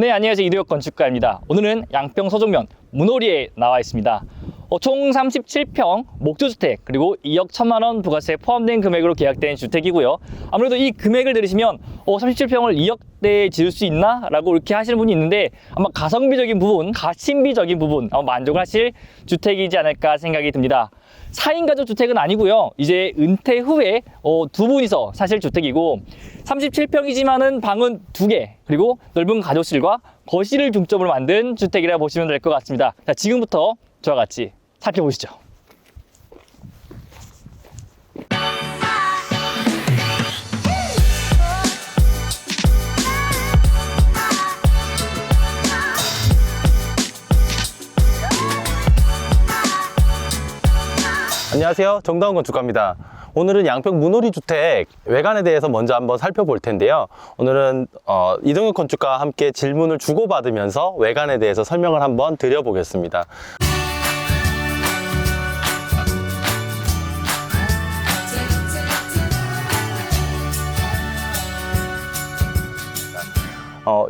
네, 안녕하세요. 이도혁 건축가입니다. 오늘은 양평 서정면 문호리에 나와 있습니다. 총 37평 목조주택 그리고 2억 1천만 원 부가세 포함된 금액으로 계약된 주택이고요. 아무래도 이 금액을 들으시면 37평을 2억대에 지을 수 있나? 라고 이렇게 하시는 분이 있는데 아마 가성비적인 부분, 가심비적인 부분 아마 만족하실 주택이지 않을까 생각이 듭니다. 4인 가족 주택은 아니고요. 이제 은퇴 후에 두 분이서 사실 주택이고 37평이지만은 방은 2개 그리고 넓은 가족실과 거실을 중점으로 만든 주택이라 보시면 될 것 같습니다. 자, 지금부터 저와 같이 살펴보시죠. 안녕하세요, 정다운 건축가입니다. 오늘은 양평 문호리 주택 외관에 대해서 먼저 한번 살펴볼 텐데요. 오늘은 이동혁 건축가와 함께 질문을 주고받으면서 외관에 대해서 설명을 한번 드려보겠습니다.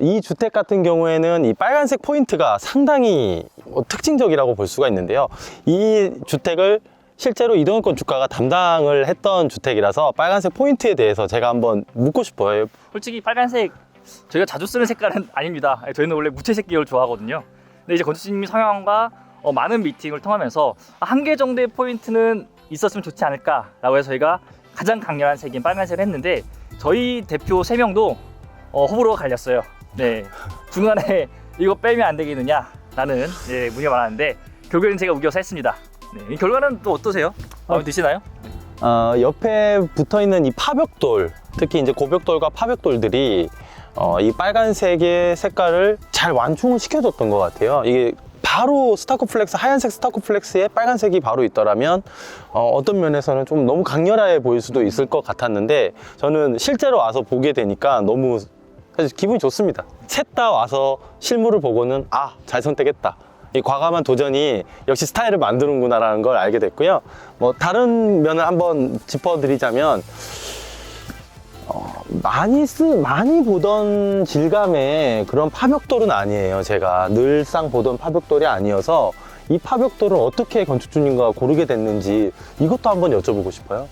이 주택 같은 경우에는 이 빨간색 포인트가 상당히 특징적이라고 볼 수가 있는데요. 이 주택을 실제로 이동혁 건축가가 담당을 했던 주택이라서 빨간색 포인트에 대해서 제가 한번 묻고 싶어요. 솔직히 빨간색 저희가 자주 쓰는 색깔은 아닙니다. 저희는 원래 무채색 계열 좋아하거든요. 근데 이제 건축주님 성향과 많은 미팅을 통하면서 한 개 정도의 포인트는 있었으면 좋지 않을까라고 해서 저희가 가장 강렬한 색인 빨간색을 했는데 저희 대표 3명도 호불호가 갈렸어요. 네, 중간에 이거 빼면 안 되겠느냐라는 문의가 많았는데 결국에는 제가 우겨서 했습니다. 네, 이 결과는 또 어떠세요? 마음에 드시나요? 옆에 붙어있는 이 파벽돌, 특히 이제 고벽돌과 파벽돌들이 이 빨간색의 색깔을 잘 완충을 시켜줬던 것 같아요. 이게 바로 스타코플렉스, 하얀색 스타코플렉스에 빨간색이 바로 있더라면 어떤 면에서는 좀 너무 강렬해 보일 수도 있을 것 같았는데 저는 실제로 와서 보게 되니까 너무 사실 기분이 좋습니다. 셋 다 와서 실물을 보고는 잘 선택했다. 이 과감한 도전이 역시 스타일을 만드는구나 라는 걸 알게 됐고요. 뭐 다른 면을 한번 짚어드리자면 많이 보던 질감의 그런 파벽돌은 아니에요. 제가 늘상 보던 파벽돌이 아니어서 이 파벽돌을 어떻게 건축주님과 고르게 됐는지 이것도 한번 여쭤보고 싶어요.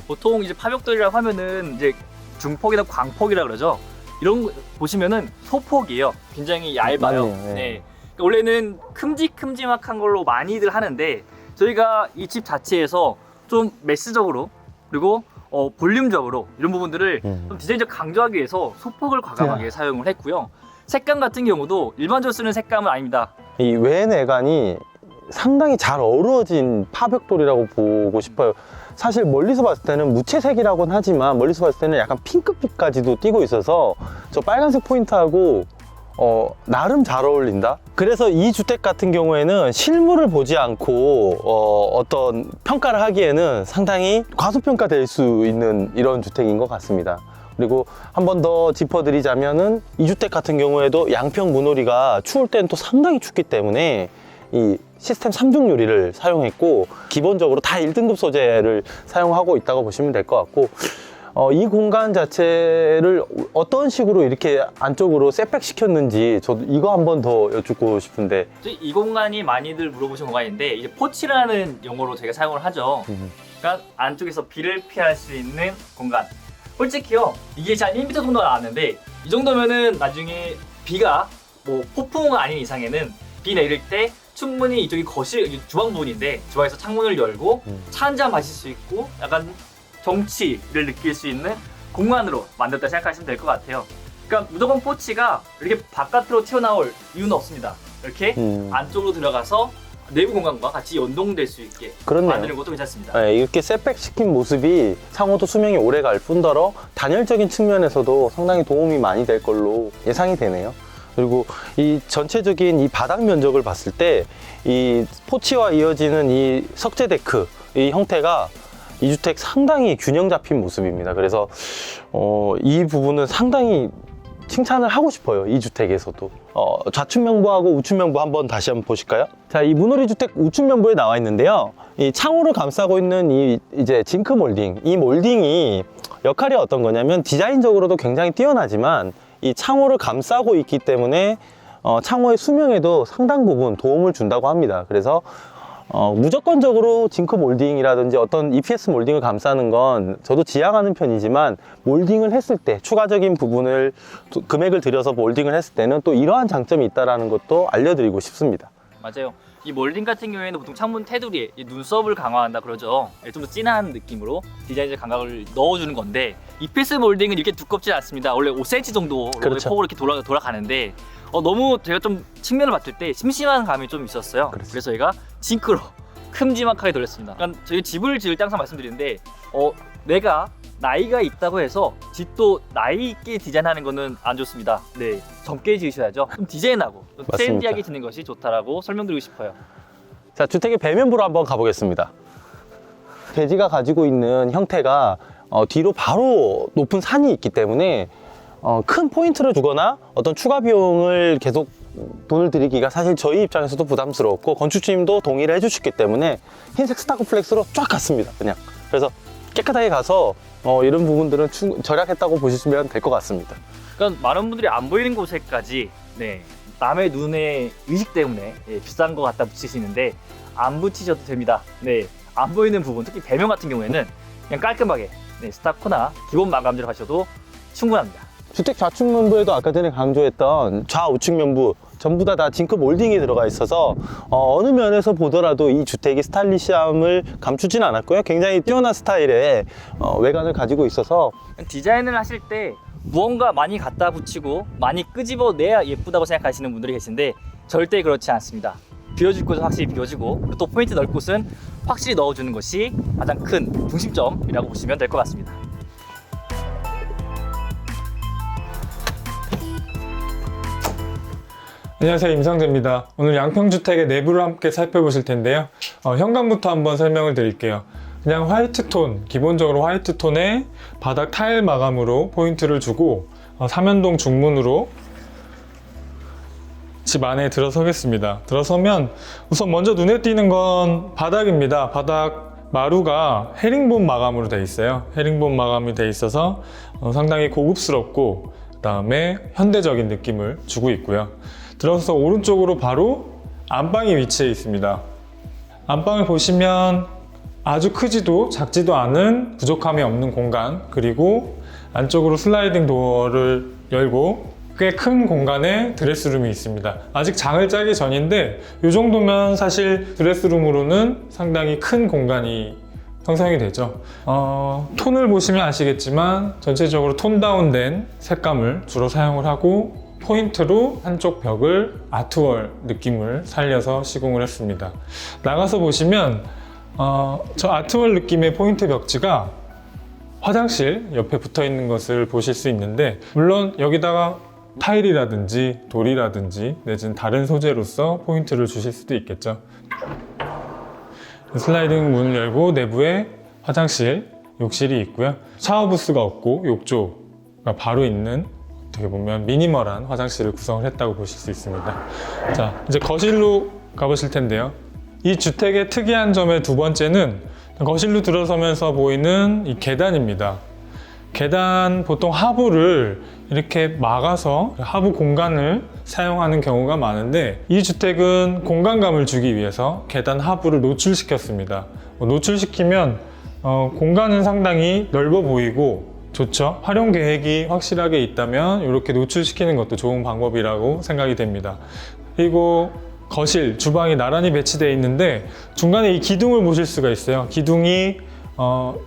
보통 이제 파벽돌이라고 하면은 이제 중폭이나 광폭이라 그러죠. 이런 거 보시면은 소폭이에요. 굉장히 얇아요. 맞네요. 네. 네. 원래는 큼직큼직한 걸로 많이들 하는데 저희가 이 집 자체에서 좀 매스적으로 그리고 볼륨적으로 이런 부분들을 좀 디자인적 강조하기 위해서 소폭을 과감하게 사용을 했고요. 색감 같은 경우도 일반적으로 쓰는 색감은 아닙니다. 이 외내관이 상당히 잘 어우러진 파벽돌이라고 보고 싶어요. 사실 멀리서 봤을 때는 무채색이라고는 하지만 멀리서 봤을 때는 약간 핑크빛까지도 띄고 있어서 저 빨간색 포인트하고 나름 잘 어울린다. 그래서 이 주택 같은 경우에는 실물을 보지 않고 어떤 평가를 하기에는 상당히 과소평가될 수 있는 이런 주택인 것 같습니다. 그리고 한 번 더 짚어드리자면은 이 주택 같은 경우에도 양평 문호리가 추울 땐 또 상당히 춥기 때문에 이 시스템 3중 유리를 사용했고 기본적으로 다 1등급 소재를 사용하고 있다고 보시면 될 것 같고 이 공간 자체를 어떤 식으로 이렇게 안쪽으로 셋백 시켰는지 저도 이거 한 번 더 여쭙고 싶은데 이 공간이 많이들 물어보신 공간인데 이제 포치라는 용어로 저희가 사용을 하죠. 그러니까 안쪽에서 비를 피할 수 있는 공간. 솔직히요 이게 한 1m 정도 나왔는데 이 정도면은 나중에 비가 뭐 폭풍우가 아닌 이상에는 비 내릴 때 충분히 이쪽이 거실, 주방 부분인데 주방에서 창문을 열고 차 한 잔 마실 수 있고 약간 정치를 느낄 수 있는 공간으로 만들었다 생각하시면 될 것 같아요. 그러니까 무조건 포치가 이렇게 바깥으로 튀어나올 이유는 없습니다. 이렇게 안쪽으로 들어가서 내부 공간과 같이 연동될 수 있게 그렇네요. 만드는 것도 괜찮습니다. 네, 이렇게 셋백 시킨 모습이 상호도 수명이 오래 갈 뿐더러 단열적인 측면에서도 상당히 도움이 많이 될 걸로 예상이 되네요. 그리고 이 전체적인 이 바닥 면적을 봤을 때 이 포치와 이어지는 이 석재 데크 이 형태가 이 주택 상당히 균형 잡힌 모습입니다. 그래서 이 부분은 상당히 칭찬을 하고 싶어요. 이 주택에서도 좌측 명부하고 우측 명부 한번 다시 한번 보실까요? 자, 이 문호리 주택 우측 명부에 나와 있는데요. 이 창호를 감싸고 있는 이 이제 징크 몰딩, 이 몰딩이 역할이 어떤 거냐면 디자인적으로도 굉장히 뛰어나지만 이 창호를 감싸고 있기 때문에 창호의 수명에도 상당 부분 도움을 준다고 합니다. 그래서 무조건적으로 징크 몰딩이라든지 어떤 EPS 몰딩을 감싸는 건 저도 지향하는 편이지만, 몰딩을 했을 때 추가적인 부분을 금액을 들여서 몰딩을 했을 때는 또 이러한 장점이 있다는 것도 알려드리고 싶습니다. 맞아요. 이 몰딩 같은 경우에는 보통 창문 테두리에 이 눈썹을 강화한다 그러죠. 좀 더 진한 느낌으로 디자인적 감각을 넣어주는 건데, EPS 몰딩은 이렇게 두껍지 않습니다. 원래 5cm 정도 그렇죠. 폭으로 이렇게 돌아가는데 너무 제가 좀 측면을 봤을 때 심심한 감이 좀 있었어요. 그렇죠. 그래서 저희가 징크로 큼지막하게 돌렸습니다. 그러니까 저희 집을 지을 때 항상 말씀드리는데, 내가 나이가 있다고 해서 집도 나이 있게 디자인하는 거는 안 좋습니다. 네, 젊게 지으셔야죠. 좀 디자인하고 좀 맞습니다. 트렌디하게 짓는 것이 좋다라고 설명드리고 싶어요. 자, 주택의 배면부로 한번 가보겠습니다. 대지가 가지고 있는 형태가 뒤로 바로 높은 산이 있기 때문에 큰 포인트를 주거나 어떤 추가 비용을 계속 돈을 들이기가 사실 저희 입장에서도 부담스러웠고, 건축주님도 동의를 해주셨기 때문에 흰색 스타크 플렉스로 쫙 갔습니다. 그냥. 그래서 깨끗하게 가서 이런 부분들은 절약했다고 보시면 될 것 같습니다. 그러니까 많은 분들이 안 보이는 곳에까지 남의 눈의 의식 때문에 비싼 거 갖다 붙이시는데 안 붙이셔도 됩니다. 안 보이는 부분, 특히 배면 같은 경우에는 그냥 깔끔하게 스타코나 기본 마감재로 하셔도 충분합니다. 주택 좌측 면부에도 아까 전에 강조했던 좌우측 면부 전부 다 징크 몰딩이 들어가 있어서 어느 면에서 보더라도 이 주택이 스타일리시함을 감추진 않았고요. 굉장히 뛰어난 스타일의 외관을 가지고 있어서 디자인을 하실 때 무언가 많이 갖다 붙이고 많이 끄집어내야 예쁘다고 생각하시는 분들이 계신데 절대 그렇지 않습니다. 비워줄 곳은 확실히 비워주고, 또 포인트 넣을 곳은 확실히 넣어주는 것이 가장 큰 중심점이라고 보시면 될 것 같습니다. 안녕하세요, 임상재입니다. 오늘 양평주택의 내부를 함께 살펴보실 텐데요. 현관부터 한번 설명을 드릴게요. 그냥 화이트 톤, 기본적으로 화이트 톤에 바닥 타일 마감으로 포인트를 주고 삼연동 중문으로 집 안에 들어서겠습니다. 들어서면 우선 먼저 눈에 띄는 건 바닥입니다. 바닥 마루가 헤링본 마감으로 되어 있어요. 헤링본 마감이 되어 있어서 상당히 고급스럽고 그 다음에 현대적인 느낌을 주고 있고요. 들어서 오른쪽으로 바로 안방이 위치해 있습니다. 안방을 보시면 아주 크지도 작지도 않은 부족함이 없는 공간, 그리고 안쪽으로 슬라이딩 도어를 열고 꽤 큰 공간에 드레스룸이 있습니다. 아직 장을 짜기 전인데 이 정도면 사실 드레스룸으로는 상당히 큰 공간이 형성이 되죠. 톤을 보시면 아시겠지만 전체적으로 톤 다운된 색감을 주로 사용을 하고, 포인트로 한쪽 벽을 아트월 느낌을 살려서 시공을 했습니다. 나가서 보시면 저 아트월 느낌의 포인트 벽지가 화장실 옆에 붙어 있는 것을 보실 수 있는데, 물론 여기다가 타일이라든지 돌이라든지 내지는 다른 소재로서 포인트를 주실 수도 있겠죠. 슬라이딩 문을 열고 내부에 화장실, 욕실이 있고요. 샤워 부스가 없고 욕조가 바로 있는, 어떻게 보면 미니멀한 화장실을 구성을 했다고 보실 수 있습니다. 자, 이제 거실로 가보실 텐데요. 이 주택의 특이한 점의 두 번째는 거실로 들어서면서 보이는 이 계단입니다. 계단, 보통 하부를 이렇게 막아서 하부 공간을 사용하는 경우가 많은데, 이 주택은 공간감을 주기 위해서 계단 하부를 노출시켰습니다. 노출시키면 공간은 상당히 넓어 보이고 좋죠. 활용 계획이 확실하게 있다면 이렇게 노출시키는 것도 좋은 방법이라고 생각이 됩니다. 그리고 거실, 주방이 나란히 배치되어 있는데 중간에 이 기둥을 보실 수가 있어요. 기둥이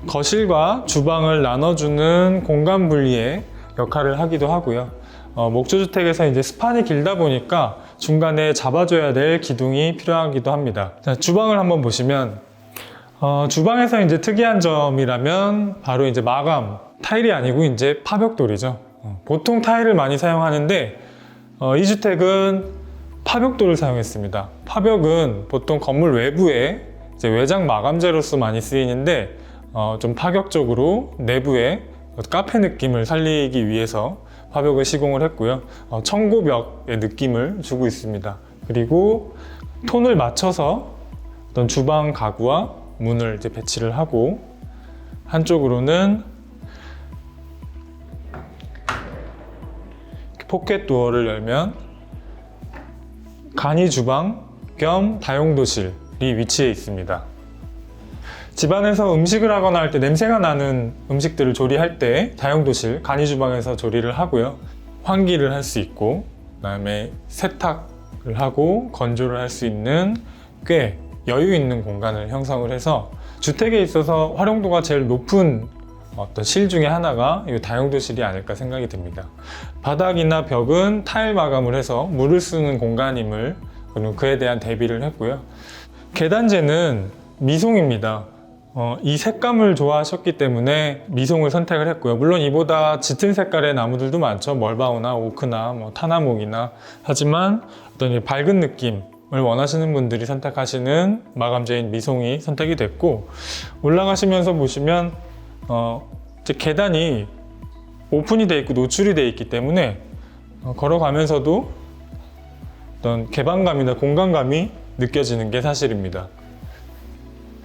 거실과 주방을 나눠주는 공간 분리의 역할을 하기도 하고요. 목조주택에서 이제 스판이 길다 보니까 중간에 잡아줘야 될 기둥이 필요하기도 합니다. 자, 주방을 한번 보시면 주방에서 이제 특이한 점이라면 바로 이제 마감, 타일이 아니고 이제 파벽돌이죠. 보통 타일을 많이 사용하는데 이 주택은 파벽돌을 사용했습니다. 파벽은 보통 건물 외부에 이제 외장 마감재로서 많이 쓰이는데 좀 파격적으로 내부에 카페 느낌을 살리기 위해서 파벽을 시공을 했고요. 청고벽의 느낌을 주고 있습니다. 그리고 톤을 맞춰서 어떤 주방 가구와 문을 이제 배치를 하고, 한쪽으로는 포켓 도어를 열면 간이 주방 겸 다용도실이 위치해 있습니다. 집안에서 음식을 하거나 할 때 냄새가 나는 음식들을 조리할 때 다용도실, 간이 주방에서 조리를 하고요. 환기를 할 수 있고, 그다음에 세탁을 하고 건조를 할 수 있는 꽤 여유 있는 공간을 형성을 해서 주택에 있어서 활용도가 제일 높은 어떤 실 중에 하나가 이 다용도실이 아닐까 생각이 듭니다. 바닥이나 벽은 타일 마감을 해서 물을 쓰는 공간임을, 그리고 그에 대한 대비를 했고요. 계단재는 미송입니다. 이 색감을 좋아하셨기 때문에 미송을 선택을 했고요. 물론 이보다 짙은 색깔의 나무들도 많죠. 멀바우나 오크나 타나목이나. 하지만 어떤 이 밝은 느낌을 원하시는 분들이 선택하시는 마감재인 미송이 선택이 됐고, 올라가시면서 보시면 이제 계단이 오픈이 되어 있고 노출이 되어 있기 때문에 걸어가면서도 어떤 개방감이나 공간감이 느껴지는 게 사실입니다.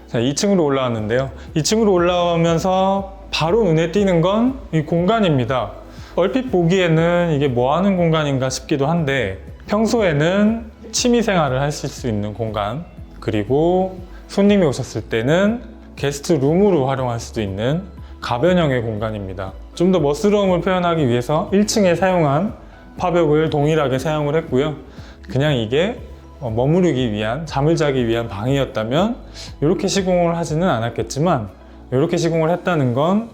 자, 2층으로 올라왔는데요. 2층으로 올라오면서 바로 눈에 띄는 건 이 공간입니다. 얼핏 보기에는 이게 뭐 하는 공간인가 싶기도 한데, 평소에는 취미 생활을 하실 수 있는 공간, 그리고 손님이 오셨을 때는 게스트룸으로 활용할 수도 있는 가변형의 공간입니다. 좀 더 멋스러움을 표현하기 위해서 1층에 사용한 파벽을 동일하게 사용을 했고요. 그냥 이게 머무르기 위한, 잠을 자기 위한 방이었다면 이렇게 시공을 하지는 않았겠지만, 이렇게 시공을 했다는 건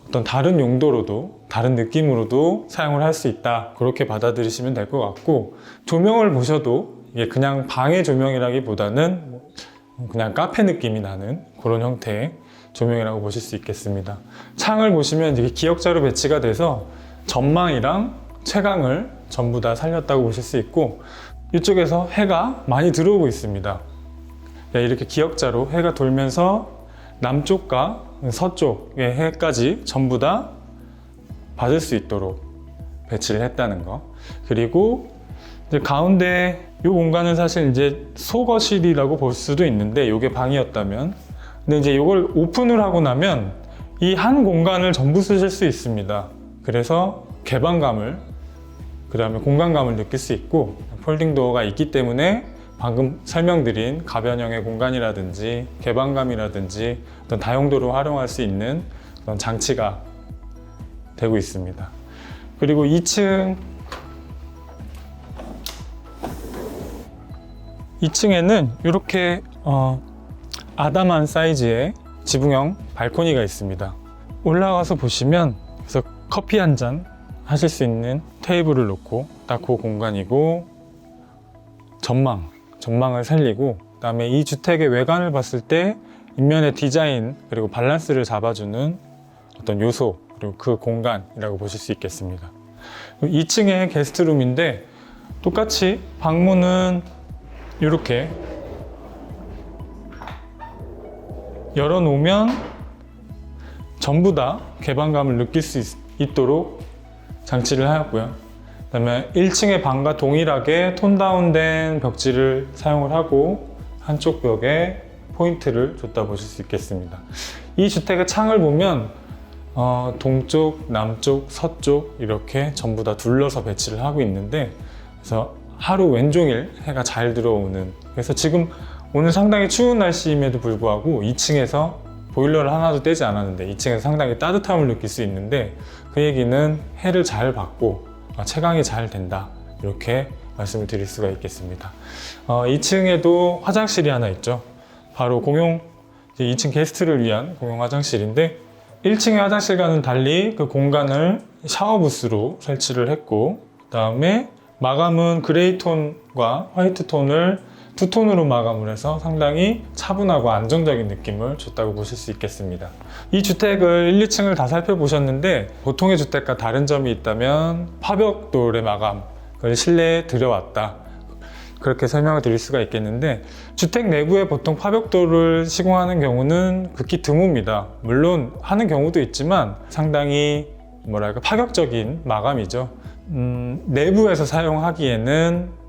어떤 다른 용도로도, 다른 느낌으로도 사용을 할 수 있다, 그렇게 받아들이시면 될 것 같고, 조명을 보셔도 이게 그냥 방의 조명이라기보다는 그냥 카페 느낌이 나는 그런 형태의 조명이라고 보실 수 있겠습니다. 창을 보시면 이게 기역자로 배치가 돼서 전망이랑 채광을 전부 다 살렸다고 보실 수 있고, 이쪽에서 해가 많이 들어오고 있습니다. 이렇게 기역자로 해가 돌면서 남쪽과 서쪽의 해까지 전부 다 받을 수 있도록 배치를 했다는 거. 그리고 이제 가운데 이 공간은 사실 이제 속거실이라고 볼 수도 있는데, 이게 방이었다면, 근데 이제 이걸 오픈을 하고 나면 이 한 공간을 전부 쓰실 수 있습니다. 그래서 개방감을, 그 다음에 공간감을 느낄 수 있고, 폴딩 도어가 있기 때문에 방금 설명드린 가변형의 공간이라든지 개방감이라든지 어떤 다용도로 활용할 수 있는 그런 장치가 되고 있습니다. 그리고 2층에는 이렇게 아담한 사이즈의 지붕형 발코니가 있습니다. 올라가서 보시면, 그래서 커피 한 잔 하실 수 있는 테이블을 놓고 딱 그 공간이고, 전망을 살리고, 그다음에 이 주택의 외관을 봤을 때 인면의 디자인 그리고 밸런스를 잡아주는 어떤 요소, 그리고 그 공간이라고 보실 수 있겠습니다. 2층의 게스트룸인데, 똑같이 방문은 이렇게 열어놓으면 전부 다 개방감을 느낄 수 있도록 장치를 하였고요. 그 다음에 1층의 방과 동일하게 톤 다운된 벽지를 사용을 하고 한쪽 벽에 포인트를 줬다 보실 수 있겠습니다. 이 주택의 창을 보면 동쪽, 남쪽, 서쪽 이렇게 전부 다 둘러서 배치를 하고 있는데, 그래서 하루 왼종일 해가 잘 들어오는, 그래서 지금 오늘 상당히 추운 날씨임에도 불구하고 2층에서 보일러를 하나도 떼지 않았는데 2층에서 상당히 따뜻함을 느낄 수 있는데, 그 얘기는 해를 잘 받고 채광이 잘 된다, 이렇게 말씀을 드릴 수가 있겠습니다. 2층에도 화장실이 하나 있죠. 바로 2층 게스트를 위한 공용 화장실인데, 1층의 화장실과는 달리 그 공간을 샤워 부스로 설치를 했고, 그 다음에 마감은 그레이 톤과 화이트 톤을 두 톤으로 마감을 해서 상당히 차분하고 안정적인 느낌을 줬다고 보실 수 있겠습니다. 이 주택을 1, 2층을 다 살펴보셨는데, 보통의 주택과 다른 점이 있다면 파벽돌의 마감을 실내에 들여왔다, 그렇게 설명을 드릴 수가 있겠는데, 주택 내부에 보통 파벽돌을 시공하는 경우는 극히 드뭅니다. 물론 하는 경우도 있지만 상당히 파격적인 마감이죠. 내부에서 사용하기에는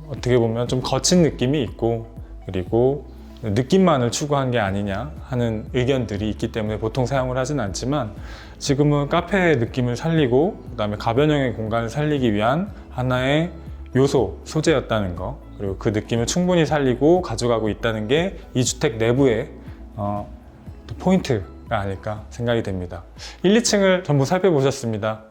어떻게 보면 좀 거친 느낌이 있고, 그리고 느낌만을 추구한 게 아니냐 하는 의견들이 있기 때문에 보통 사용을 하진 않지만, 지금은 카페의 느낌을 살리고 그다음에 가변형의 공간을 살리기 위한 하나의 요소, 소재였다는 거, 그리고 그 느낌을 충분히 살리고 가져가고 있다는 게 이 주택 내부의 또 포인트가 아닐까 생각이 됩니다. 1, 2층을 전부 살펴보셨습니다.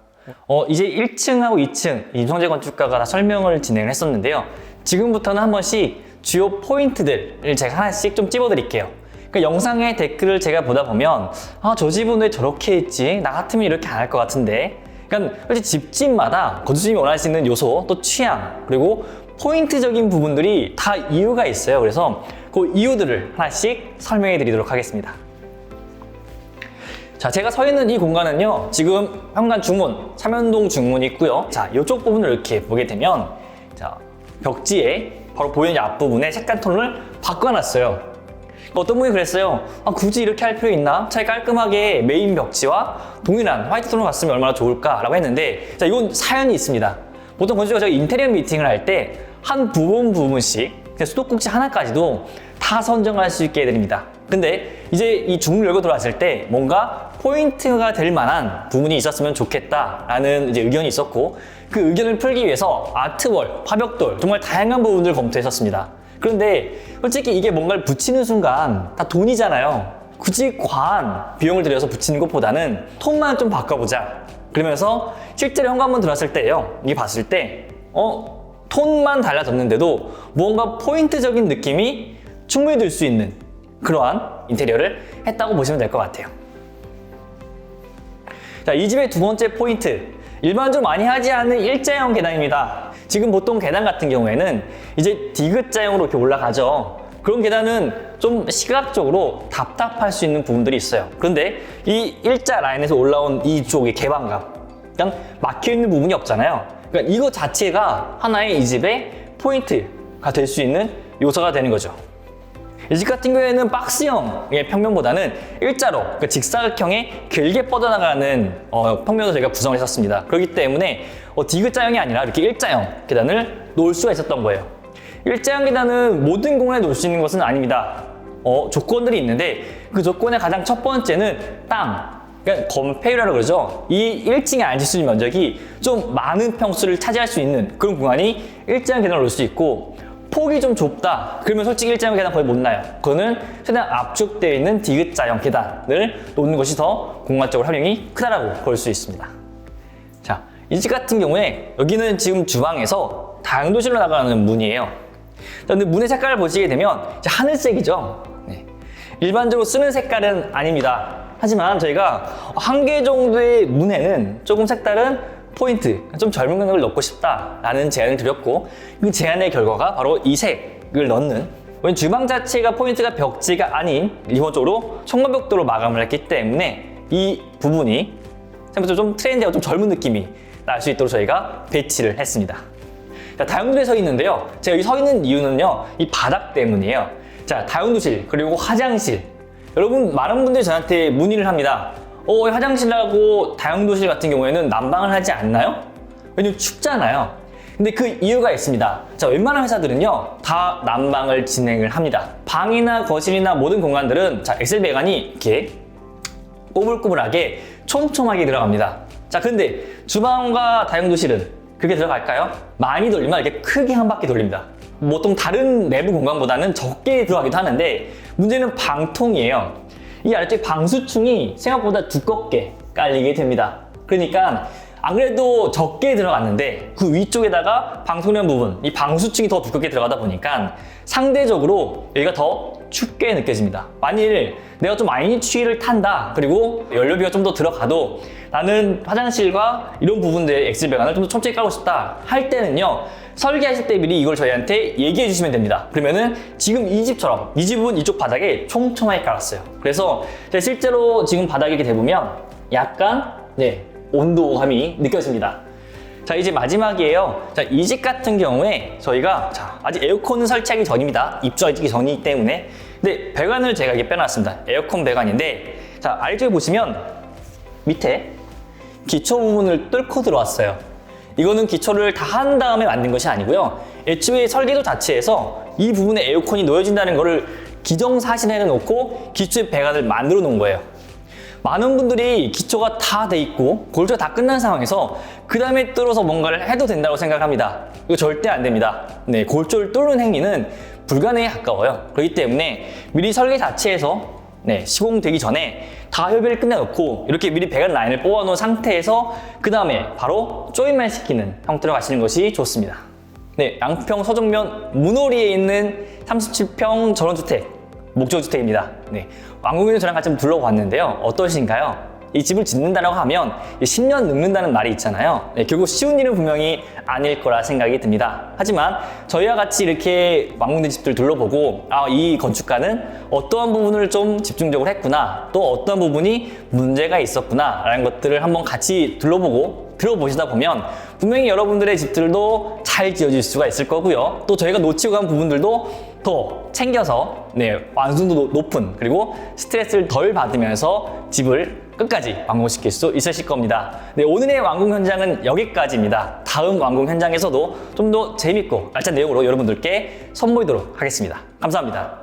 이제 1층하고 2층 임성재 건축가가 다 설명을 진행을 했었는데요. 지금부터는 한 번씩 주요 포인트들을 제가 하나씩 좀 찝어드릴게요. 그러니까 영상의 댓글을 제가 보다 보면 저 집은 왜 저렇게 했지? 나 같으면 이렇게 안 할 것 같은데. 그러니까 집집마다 건축주님이 원하시는 요소, 또 취향, 그리고 포인트적인 부분들이 다 이유가 있어요. 그래서 그 이유들을 하나씩 설명해 드리도록 하겠습니다. 자, 제가 서 있는 이 공간은요, 지금 현관 중문, 삼연동 중문이 있고요. 자, 이쪽 부분을 이렇게 보게 되면, 자, 벽지에 바로 보이는 앞부분에 색깔 톤을 바꿔놨어요. 어떤 분이 그랬어요. 굳이 이렇게 할 필요 있나? 차라리 깔끔하게 메인 벽지와 동일한 화이트 톤으로 갔으면 얼마나 좋을까라고 했는데, 자, 이건 사연이 있습니다. 보통 건축가 저희 인테리어 미팅을 할 때 한 부분씩 수도꼭지 하나까지도 다 선정할 수 있게 해드립니다. 근데 이제 이 중문을 열고 들어왔을 때 뭔가 포인트가 될 만한 부분이 있었으면 좋겠다라는 이제 의견이 있었고, 그 의견을 풀기 위해서 아트월, 화벽돌, 정말 다양한 부분들을 검토했었습니다. 그런데 솔직히 이게 뭔가를 붙이는 순간 다 돈이잖아요. 굳이 과한 비용을 들여서 붙이는 것보다는 톤만 좀 바꿔보자. 그러면서 실제로 현관문 들어왔을 때요, 이게 봤을 때 톤만 달라졌는데도 무언가 포인트적인 느낌이 충분히 들 수 있는 그러한 인테리어를 했다고 보시면 될 것 같아요. 자, 이 집의 두 번째 포인트, 일반적으로 많이 하지 않는 일자형 계단입니다. 지금 보통 계단 같은 경우에는 이제 디귿자형으로 이렇게 올라가죠. 그런 계단은 좀 시각적으로 답답할 수 있는 부분들이 있어요. 그런데 이 일자 라인에서 올라온 이쪽의 개방감, 그냥 막혀있는 부분이 없잖아요. 그러니까 이거 자체가 하나의 이 집의 포인트가 될 수 있는 요소가 되는 거죠. 이 집 같은 경우에는 박스형의 평면보다는 일자로, 그러니까 직사각형의 길게 뻗어나가는 평면으로 저희가 구성을 했었습니다. 그렇기 때문에 디귿자형이 아니라 이렇게 일자형 계단을 놓을 수가 있었던 거예요. 일자형 계단은 모든 공간에 놓을 수 있는 것은 아닙니다. 조건들이 있는데 그 조건의 가장 첫 번째는 땅, 그러니까 건폐율이라고 그러죠. 이 1층에 앉을 수 있는 면적이 좀 많은 평수를 차지할 수 있는 그런 공간이 일자형 계단을 놓을 수 있고, 폭이 좀 좁다. 그러면 솔직히 일자형 계단 거의 못 나요. 그거는 최대한 압축되어 있는 디귿자형 계단을 놓는 것이 더 공간적으로 활용이 크다라고 볼 수 있습니다. 자, 이 집 같은 경우에 여기는 지금 주방에서 다용도실로 나가는 문이에요. 자, 근데 문의 색깔을 보시게 되면 이제 하늘색이죠. 네. 일반적으로 쓰는 색깔은 아닙니다. 하지만 저희가 한 개 정도의 문에는 조금 색다른 포인트, 좀 젊은 감각을 넣고 싶다라는 제안을 드렸고, 그 제안의 결과가 바로 이 색을 넣는, 왜냐면 주방 자체가 포인트가 벽지가 아닌 기본적으로 청과벽돌로 마감을 했기 때문에 이 부분이 생각보다 좀 트렌디하고 좀 젊은 느낌이 날 수 있도록 저희가 배치를 했습니다. 자, 다용도실에 서 있는데요, 제가 여기 서 있는 이유는요, 이 바닥 때문이에요. 자, 다용도실 그리고 화장실, 여러분 많은 분들이 저한테 문의를 합니다. 화장실하고 다용도실 같은 경우에는 난방을 하지 않나요? 왜냐면 춥잖아요. 근데 그 이유가 있습니다. 자, 웬만한 회사들은요 다 난방을 진행을 합니다. 방이나 거실이나 모든 공간들은 자, 엑셀 배관이 이렇게 꼬불꼬불하게 촘촘하게 들어갑니다. 자, 근데 주방과 다용도실은 그게 들어갈까요? 많이 돌리면 이렇게 크게 한 바퀴 돌립니다. 보통 다른 내부 공간보다는 적게 들어가기도 하는데 문제는 방통이에요. 이 아래쪽 방수층이 생각보다 두껍게 깔리게 됩니다. 그러니까 안 그래도 적게 들어갔는데 그 위쪽에다가 방통면 부분, 이 방수층이 더 두껍게 들어가다 보니까 상대적으로 여기가 더 춥게 느껴집니다. 만일 내가 좀 많이 추위를 탄다, 그리고 연료비가 좀 더 들어가도 나는 화장실과 이런 부분들의 엑셀 배관을 좀 더 촘촘히 깔고 싶다 할 때는요, 설계하실 때 미리 이걸 저희한테 얘기해 주시면 됩니다. 그러면은 지금 이 집처럼, 이 집은 이쪽 바닥에 촘촘하게 깔았어요. 그래서 실제로 지금 바닥에 이렇게 대보면 약간 온도감이 느껴집니다. 자, 이제 마지막이에요. 자, 이 집 같은 경우에 저희가 아직 에어컨은 설치하기 전입니다. 입주하기 전이기 때문에. 근데 배관을 제가 이렇게 빼놨습니다. 에어컨 배관인데, 자, 아래쪽에 보시면 밑에 기초 부분을 뚫고 들어왔어요. 이거는 기초를 다 한 다음에 만든 것이 아니고요, 애초에 설계도 자체에서 이 부분에 에어컨이 놓여진다는 거를 기정사실해 놓고 기초의 배관을 만들어 놓은 거예요. 많은 분들이 기초가 다 돼 있고 골조가 다 끝난 상황에서 그 다음에 뚫어서 뭔가를 해도 된다고 생각합니다. 이거 절대 안 됩니다. 네, 골조를 뚫는 행위는 불가능에 가까워요. 그렇기 때문에 미리 설계 자체에서 시공되기 전에 다 협의를 끝내놓고 이렇게 미리 배관 라인을 뽑아놓은 상태에서 그 다음에 바로 조인만 시키는 형태로 가시는 것이 좋습니다. 네, 양평 서정면 문호리에 있는 37평 전원주택 목조주택입니다. 네, 완공에는 저랑 같이 둘러봤는데요. 어떠신가요? 이 집을 짓는다라고 하면 10년 늙는다는 말이 있잖아요. 네, 결국 쉬운 일은 분명히 아닐 거라 생각이 듭니다. 하지만 저희와 같이 이렇게 완공된 집들 둘러보고 이 건축가는 어떠한 부분을 좀 집중적으로 했구나, 또 어떤 부분이 문제가 있었구나 라는 것들을 한번 같이 둘러보고 들어보시다 보면 분명히 여러분들의 집들도 잘 지어질 수가 있을 거고요. 또 저희가 놓치고 간 부분들도 더 챙겨서 완성도 높은, 그리고 스트레스를 덜 받으면서 집을 끝까지 완공시킬 수 있으실 겁니다. 네, 오늘의 완공 현장은 여기까지입니다. 다음 완공 현장에서도 좀 더 재밌고 알찬 내용으로 여러분들께 선보이도록 하겠습니다. 감사합니다.